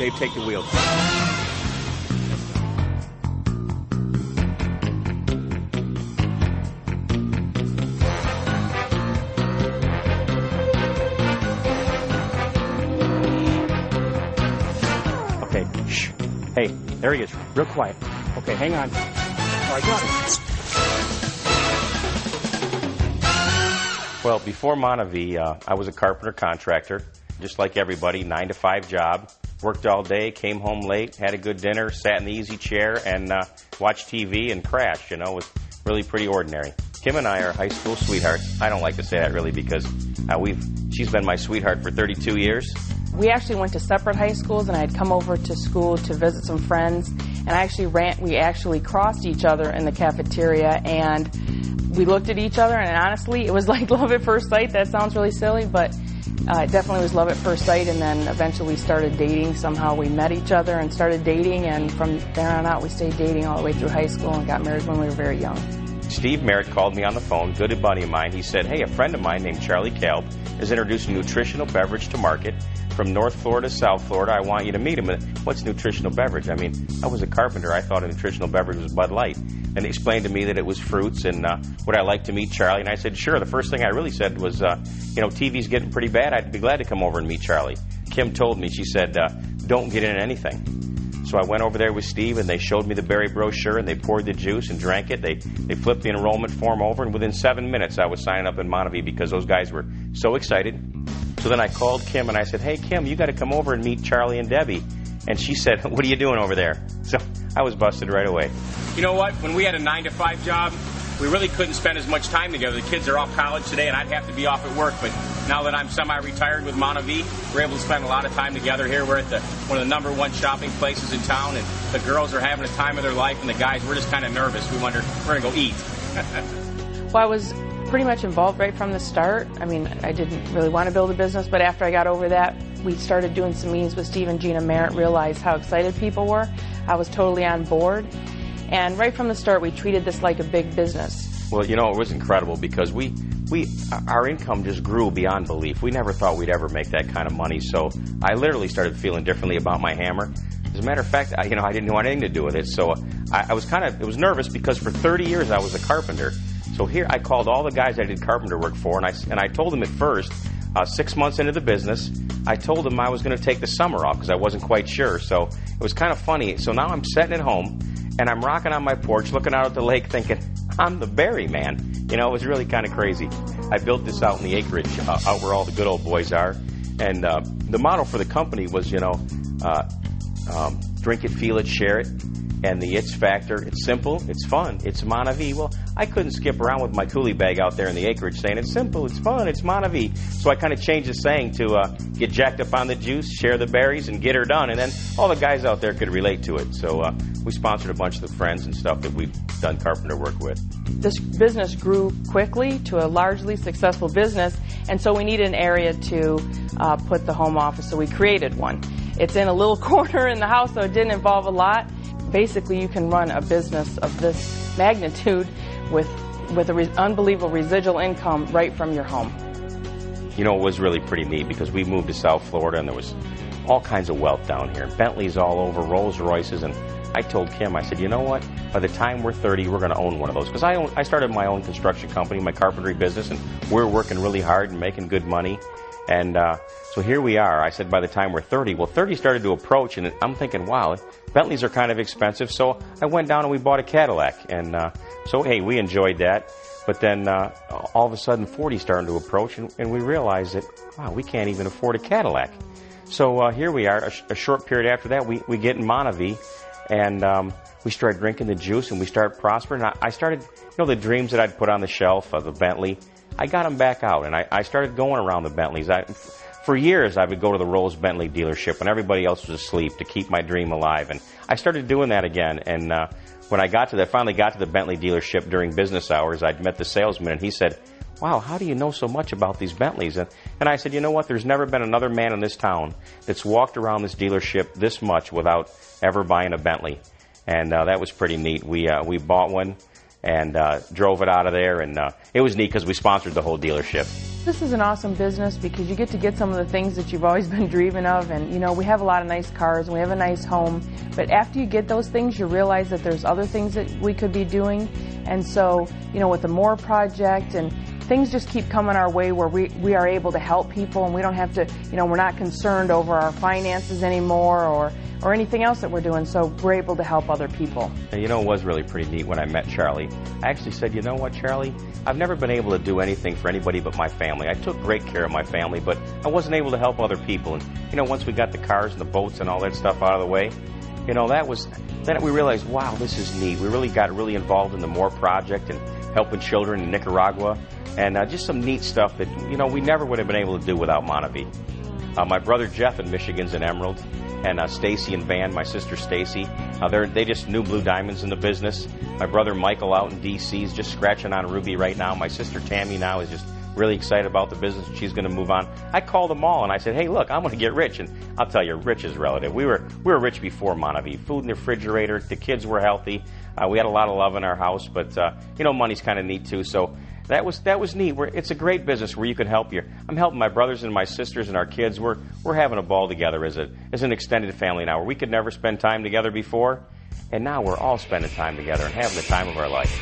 Dave, take the wheel. Okay, shh. Hey, there he is. Real quiet. Okay, hang on. All right, got it. Well, before Monavie, I was a carpenter contractor, just like everybody, 9-to-5 job. Worked all day, came home late, had a good dinner, sat in the easy chair, and watched TV and crashed. You know, it was really pretty ordinary. Kim and I are high school sweethearts. I don't like to say that really because she's been my sweetheart for 32 years. We actually went to separate high schools, and I had come over to school to visit some friends, and we actually crossed each other in the cafeteria, and we looked at each other, and honestly, it was like love at first sight. That sounds really silly, but it definitely was love at first sight, and then eventually we started dating. Somehow we met each other and started dating, and from there on out, we stayed dating all the way through high school and got married when we were very young. Steve Merritt called me on the phone, good buddy of mine. He said, hey, a friend of mine named Charlie Kalb is introducing a nutritional beverage to market from North Florida to South Florida. I want you to meet him. What's nutritional beverage? I mean, I was a carpenter. I thought a nutritional beverage was Bud Light. And he explained to me that it was fruits and would I like to meet Charlie? And I said, sure. The first thing I really said was, TV's getting pretty bad. I'd be glad to come over and meet Charlie. Kim told me, she said, don't get in anything. So I went over there with Steve, and they showed me the berry brochure, and they poured the juice and drank it. They flipped the enrollment form over, and within 7 minutes, I was signing up in Monavie because those guys were so excited. So then I called Kim, and I said, hey, Kim, you got to come over and meet Charlie and Debbie. And she said, what are you doing over there? So I was busted right away. You know what? When we had a 9-to-5 job, we really couldn't spend as much time together. The kids are off college today, and I'd have to be off at work. But now that I'm semi-retired with Monavie, we're able to spend a lot of time together here. We're at one of the #1 shopping places in town, and the girls are having a time of their life, and the guys, we're just kind of nervous. We wonder, we're going to go eat. Well, I was pretty much involved right from the start. I mean, I didn't really want to build a business, but after I got over that, we started doing some meetings with Steve and Gina Merritt, realized how excited people were. I was totally on board. And right from the start, we treated this like a big business. Well, you know, it was incredible because our income just grew beyond belief. We never thought we'd ever make that kind of money. So I literally started feeling differently about my hammer. As a matter of fact, I didn't want anything to do with it. So I was it was nervous because for 30 years I was a carpenter. So here I called all the guys I did carpenter work for, and I told them at first, 6 months into the business, I told them I was going to take the summer off because I wasn't quite sure. So it was kind of funny. So now I'm sitting at home, and I'm rocking on my porch, looking out at the lake, thinking, I'm the berry man. You know, it was really kind of crazy. I built this out in the acreage, out where all the good old boys are. And the motto for the company was, drink it, feel it, share it. And the it's factor, it's simple, it's fun, it's Monavie. Well, I couldn't skip around with my coolie bag out there in the acreage saying it's simple, it's fun, it's Monavie. So I kind of changed the saying to get jacked up on the juice, share the berries, and get her done. And then all the guys out there could relate to it. So we sponsored a bunch of the friends and stuff that we've done carpenter work with. This business grew quickly to a largely successful business, and so we needed an area to put the home office, so we created one. It's in a little corner in the house, so it didn't involve a lot. Basically, you can run a business of this magnitude with unbelievable residual income right from your home. You know, it was really pretty neat because we moved to South Florida, and there was all kinds of wealth down here. Bentleys all over, Rolls Royces, and I told Kim, I said, you know what? By the time we're 30, we're going to own one of those. Because I started my own construction company, my carpentry business, and we're working really hard and making good money. And so here we are. I said, by the time we're 30. Well, 30 started to approach, and I'm thinking, wow, Bentleys are kind of expensive. So I went down and we bought a Cadillac. And so, hey, we enjoyed that. But then all of a sudden, 40 started to approach, and we realized that, wow, we can't even afford a Cadillac. So here we are. A short period after that, we get in Monavie, and we started drinking the juice, and we started prospering. I started, the dreams that I'd put on the shelf of the Bentley, I got them back out, and I started going around the Bentleys. For years, I would go to the Rolls Bentley dealership when everybody else was asleep to keep my dream alive, and I started doing that again. And when I finally got to the Bentley dealership during business hours, I'd met the salesman, and he said, wow, how do you know so much about these Bentleys? And I said, you know what, there's never been another man in this town that's walked around this dealership this much without ever buying a Bentley. And that was pretty neat. We bought one and drove it out of there, and it was neat because we sponsored the whole dealership. This is an awesome business because you get to get some of the things that you've always been dreaming of, and you know, we have a lot of nice cars and we have a nice home, but after you get those things you realize that there's other things that we could be doing. And so, you know, with the MORE project, and things just keep coming our way where we are able to help people, and we don't have to, you know, we're not concerned over our finances anymore or anything else that we're doing, so we're able to help other people. And you know, it was really pretty neat when I met Charlie. I actually said, you know what, Charlie, I've never been able to do anything for anybody but my family. I took great care of my family, but I wasn't able to help other people. And, you know, once we got the cars and the boats and all that stuff out of the way, you know, then we realized, wow, this is neat. We really got really involved in the MORE project and helping children in Nicaragua, and just some neat stuff that, you know, we never would have been able to do without Monavie. My brother Jeff in Michigan's in Emerald, and Stacy and Van, my sister Stacy, they just knew Blue Diamonds in the business. My brother Michael out in D.C. is just scratching on Ruby right now. My sister Tammy now is just really excited about the business. She's going to move on. I called them all and I said, hey, look, I'm going to get rich. And I'll tell you, rich is relative. We were rich before Monavie. Food in the refrigerator. The kids were healthy. We had a lot of love in our house, but you know, money's kind of neat too. So that was neat. It's a great business where you can help I'm helping my brothers and my sisters and our kids. We're having a ball together as an extended family now, where we could never spend time together before, and now we're all spending time together and having the time of our life.